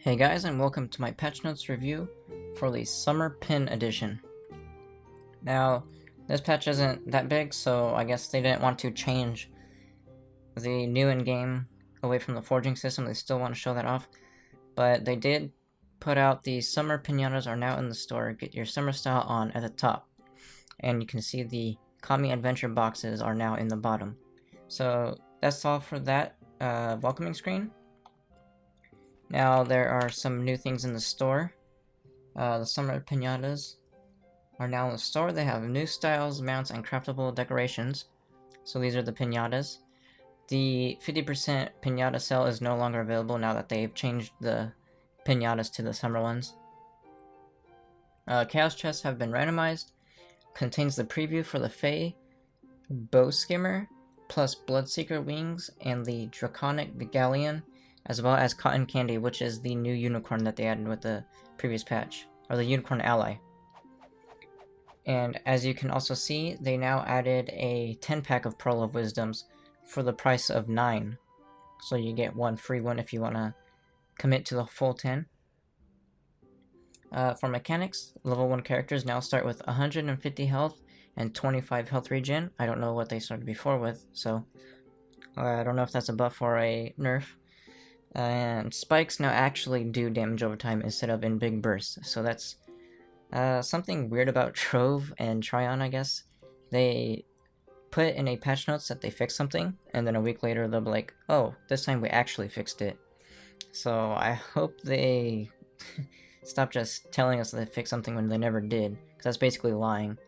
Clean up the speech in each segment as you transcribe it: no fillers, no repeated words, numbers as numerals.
Hey guys, and welcome to my patch notes review for the Summer Pin Edition. Now, this patch isn't that big, so I guess they didn't want to change the new in-game away from the forging system. They still want to show that off, but they did put out the Summer Pinatas are now in the store. Get your summer style on at the top, and you can see the Kami Adventure boxes are now in the bottom. So that's all for that welcoming screen. Now there are some new things in the store. The Summer Pinatas are now in the store. They have new styles, mounts, and craftable decorations. So these are the pinatas. The 50% pinata sale is no longer available now that they've changed the pinatas to the summer ones. Chaos chests have been randomized. Contains the preview for the Fae Bow Skimmer, plus Bloodseeker wings and the Draconic Galleon, as well as Cotton Candy, which is the new unicorn that they added with the previous patch, or the unicorn ally. And as you can also see, they now added a 10-pack of Pearl of Wisdoms for the price of 9. So you get one free one if you want to commit to the full 10. For mechanics, level 1 characters now start with 150 health and 25 health regen. I don't know what they started before with, so I don't know if that's a buff or a nerf. And spikes now actually do damage over time instead of in big bursts, so that's something weird about Trove and Tryon, I guess. They put in a patch notes that they fixed something, and then a week later they'll be like, oh, this time we actually fixed it. So I hope they stop just telling us that they fixed something when they never did, because that's basically lying.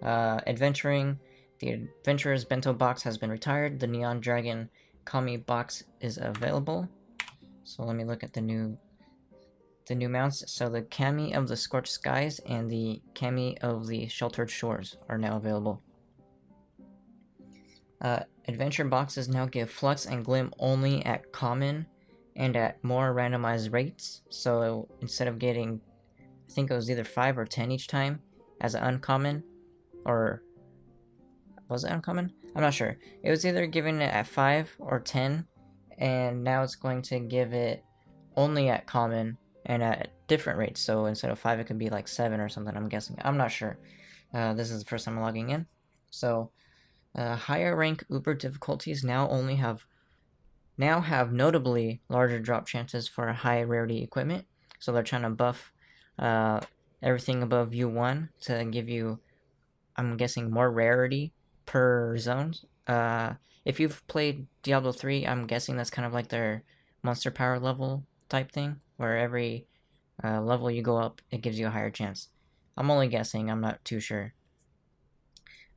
Adventuring, the Adventurer's Bento box has been retired. The Neon Dragon Kami box is available. So let me look at the new mounts. So the Kami of the Scorched Skies and the Kami of the Sheltered Shores are now available. Adventure boxes now give Flux and Glim only at common and at more randomized rates. So instead of getting, I think it was either 5 or 10 each time as an uncommon, or was it uncommon? I'm not sure. It was either giving it at 5 or 10, and now it's going to give it only at common and at different rates. So instead of 5, it could be like 7 or something, I'm guessing. I'm not sure. This is the first time I'm logging in. So higher rank Uber difficulties now have notably larger drop chances for high rarity equipment. So they're trying to buff everything above U1 to give you, I'm guessing, more rarity per zone. If you've played Diablo 3, I'm guessing that's kind of like their monster power level type thing, where every level you go up, it gives you a higher chance. I'm only guessing, I'm not too sure.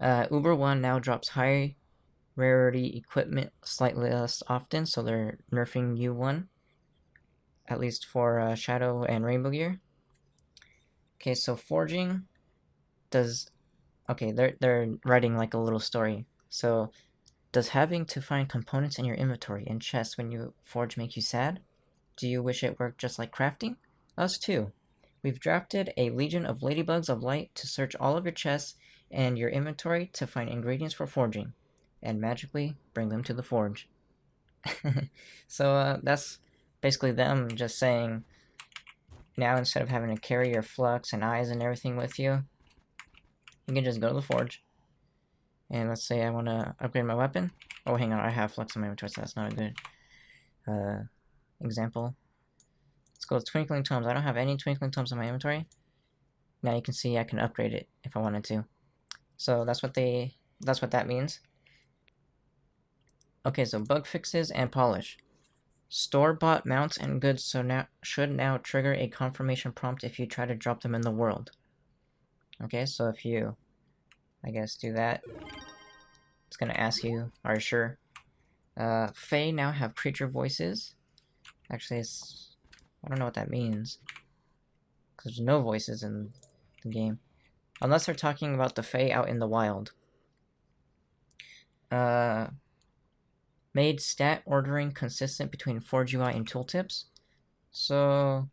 Uber 1 now drops high rarity equipment slightly less often, so they're nerfing U1, at least for Shadow and Rainbow Gear. Okay, so forging does... Okay, they're writing like a little story. So, does having to find components in your inventory and chests when you forge make you sad? Do you wish it worked just like crafting? Us too. We've drafted a legion of ladybugs of light to search all of your chests and your inventory to find ingredients for forging, and magically bring them to the forge. So that's basically them just saying, now instead of having to carry your flux and eyes and everything with you, you can just go to the forge. And let's say I want to upgrade my weapon. Oh, hang on, I have flux in my inventory, so that's not a good example. Let's go with Twinkling Tomes. I don't have any Twinkling Tomes in my inventory. Now you can see I can upgrade it if I wanted to. So that's what that means. Okay, so bug fixes and polish. Store-bought mounts and goods should now trigger a confirmation prompt if you try to drop them in the world. Okay, so if you, I guess, do that, it's gonna ask you, are you sure? Fae now have creature voices. Actually, I don't know what that means, because there's no voices in the game. Unless they're talking about the Fae out in the wild. Made stat ordering consistent between Forge UI and tooltips. So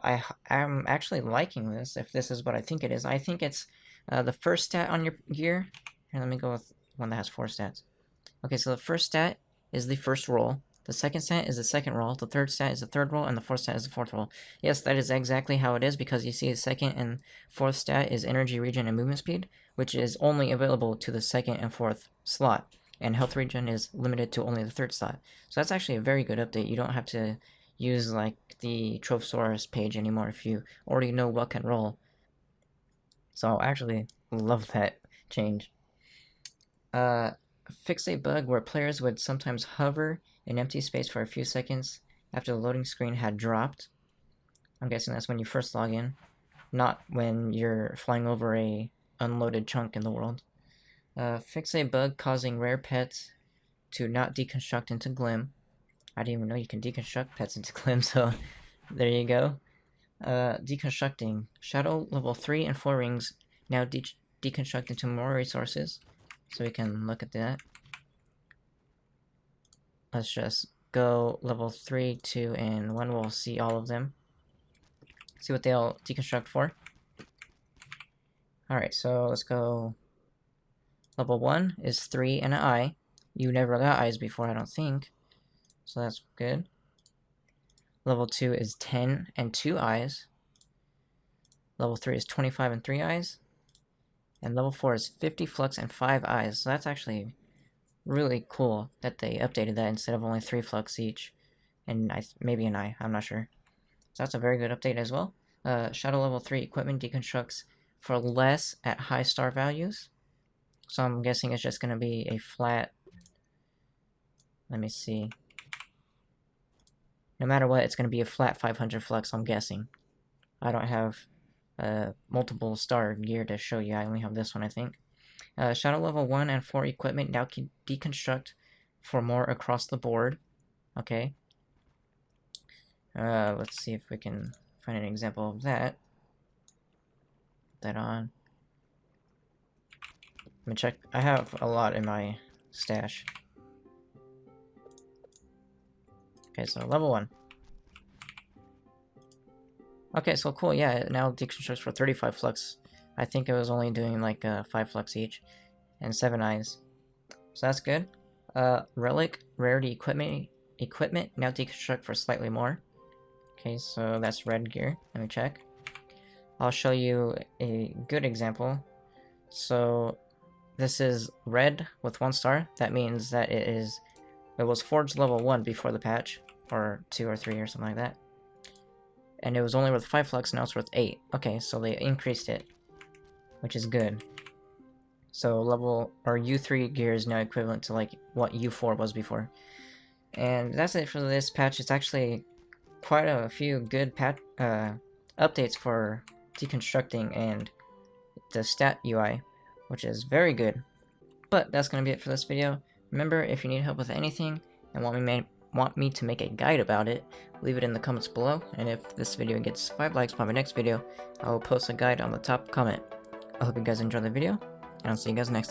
I'm actually liking this, if this is what I think it is. I think it's the first stat on your gear. Here, let me go with one that has 4 stats. Okay, so the first stat is the first roll. The second stat is the second roll, the third stat is the third roll, and the fourth stat is the fourth roll. Yes, that is exactly how it is, because you see the second and fourth stat is energy regen and movement speed, which is only available to the second and fourth slot, and health regen is limited to only the third slot. So that's actually a very good update. You don't have to use like the Trovesaurus page anymore if you already know what can roll. So I actually love that change. Fix a bug where players would sometimes hover in empty space for a few seconds after the loading screen had dropped. I'm guessing that's when you first log in, not when you're flying over a unloaded chunk in the world. Fix a bug causing rare pets to not deconstruct into Glim. I didn't even know you can deconstruct pets into Glim, so there you go. Deconstructing. Shadow level 3 and 4 rings now deconstruct into more resources, so we can look at that. Let's just go level 3, 2, and 1. We'll see all of them. See what they'll deconstruct for. Alright, so let's go. Level 1 is 3 and an eye. You never got eyes before, I don't think. So that's good. Level 2 is 10 and 2 eyes. Level 3 is 25 and 3 eyes. And level 4 is 50 flux and 5 eyes. So that's actually really cool that they updated that instead of only 3 flux each. And maybe an eye, I'm not sure. So that's a very good update as well. Shadow level 3 equipment deconstructs for less at high star values. So I'm guessing it's just going to be a flat... Let me see. No matter what, it's going to be a flat 500 flux, I'm guessing. I don't have multiple star gear to show you. I only have this one, I think. Shadow level 1 and 4 equipment now can deconstruct for more across the board. Okay. Let's see if we can find an example of that. Put that on. Let me check. I have a lot in my stash. Okay, so level 1. Okay, so cool, yeah, it now deconstructs for 35 flux. I think it was only doing like 5 flux each, and 7 eyes. So that's good. Relic, rarity equipment now deconstruct for slightly more. Okay, so that's red gear. Let me check. I'll show you a good example. So this is red with 1 star. That means that it was forged level 1 before the patch, or 2 or 3 or something like that. And it was only worth 5 flux, now it's worth 8. Okay, so they increased it, which is good. So level, or U3 gear is now equivalent to like what U4 was before. And that's it for this patch. It's actually quite a few good updates for deconstructing and the stat UI, which is very good. But that's going to be it for this video. Remember, if you need help with anything and want me to make a guide about it, leave it in the comments below, and if this video gets 5 likes by my next video, I will post a guide on the top comment. I hope you guys enjoyed the video, and I'll see you guys next time.